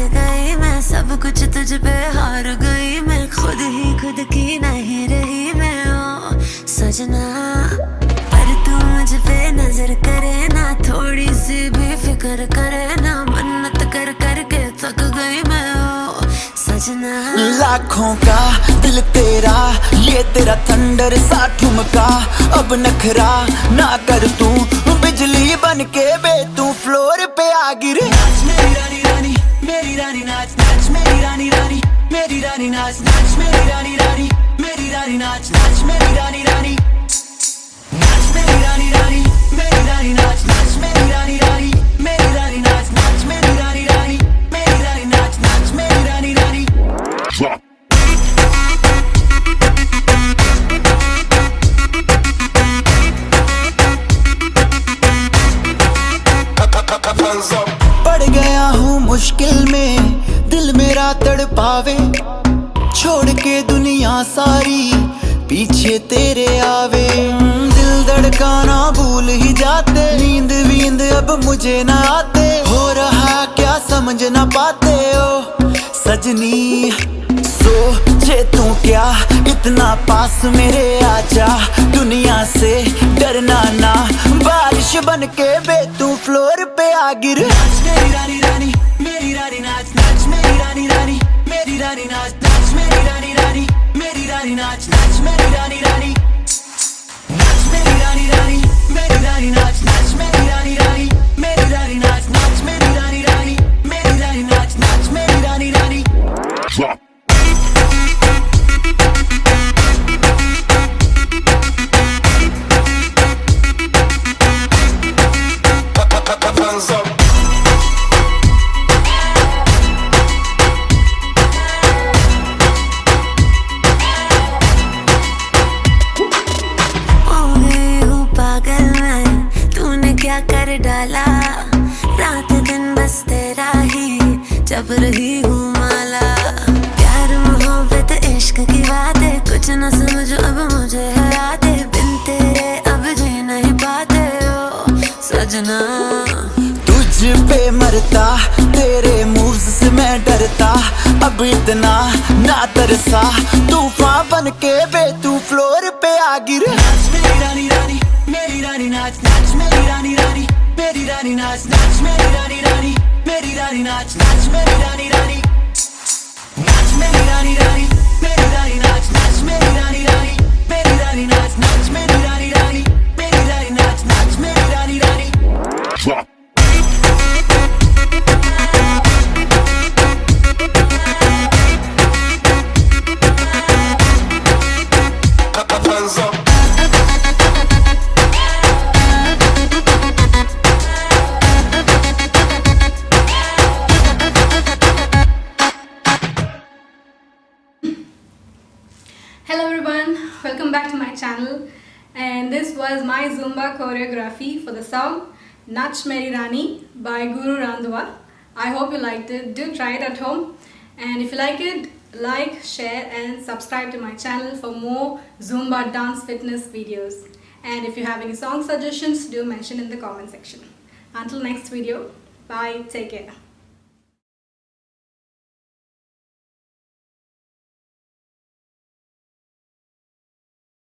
डर गई मैं, सब कुछ तुझ पे हार गई मैं, खुद ही खुद की नहीं रही मैं ओ सजना। पर तू मुझ पे नजर करे ना, थोड़ी सी भी फिक्र करे ना, मन्नत कर करके थक गई मैं ओ सजना। लाखों का दिल तेरा, ये तेरा थंडर सा ठुमका, अब नखरा ना कर तू, बिजली बन के बे तू फ्लोर पे आ गिरे। नाच मेरी रानी रानी, मेरी रानी नाच नाच मेरी रानी रानी, मेरी रानी नाच नाच मेरी रानी रानी, मेरी रानी नाच नाच मेरी रानी रानी, नाच मेरी रानी रानी, मेरी रानी नाच नाच मेरी रानी रानी, मेरी रानी नाच नाच मेरी रानी रानी, मेरी रानी नाच नाच मेरी रानी रानी। पड़ गया हूँ मुश्किल में, दिल मेरा तड़पावे, छोड़ के दुनिया सारी पीछे तेरे आवे। दिल धड़काना भूल ही जाते, नींद वींद अब मुझे ना आते, हो रहा क्या समझ ना पाते ओ सजनी। सोचे तू क्या इतना पास मेरे आजा, दुनिया से डरना ना, बारिश बन के बे तू फ्लोर पे आ गिर। नाच मेरी रानी रानी, मेरी रानी नाच नाच मेरी रानी रानी, मेरी रानी नाच नाच मेरी रानी रानी, मेरी रानी नाच नाच मेरी रानी रानी, नाच मेरी रानी रानी, मेरी रानी नाच नाच मेरी रानी रानी, मेरी रानी नाच नाच मेरी रानी रानी, मेरी रानी नाच नाच मेरी रानी रानी। क्या कर डाला, रात दिन बस तेरा ही जब रही हूँ माला। प्यार मोहब्बत इश्क की बातें कुछ न समझो अब मुझे है आते, बिन तेरे अब जी नहीं पाते ओ सजना। तुझ पे मरता, तेरे मूव्स से मैं डरता, अब इतना ना तरसा, तूफान बन के बे तू फ्लोर पे आ गिर। नाच मेरी रानी रानी, मेरी रानी नाच नाच मेरी रानी रानी, मेरी रानी नाच नाच मेरी रानी रानी, मेरी रानी नाच नाच मेरी रानी रानी, नाच मेरी रानी रानी, मेरी रानी नाच नाच मेरी रानी रानी, मेरी रानी नाच नाच मेरी रानी रानी, मेरी रानी नाच नाच मेरी रानी रानी। Hello everyone, welcome back to my channel, and this was my Zumba choreography for the song Nach Meri Rani by Guru Randhawa. I hope you liked it. Do try it at home, and if you like it, like, share and subscribe to my channel for more Zumba dance fitness videos. And if you have any song suggestions, do mention in the comment section. Until next video, bye, take care.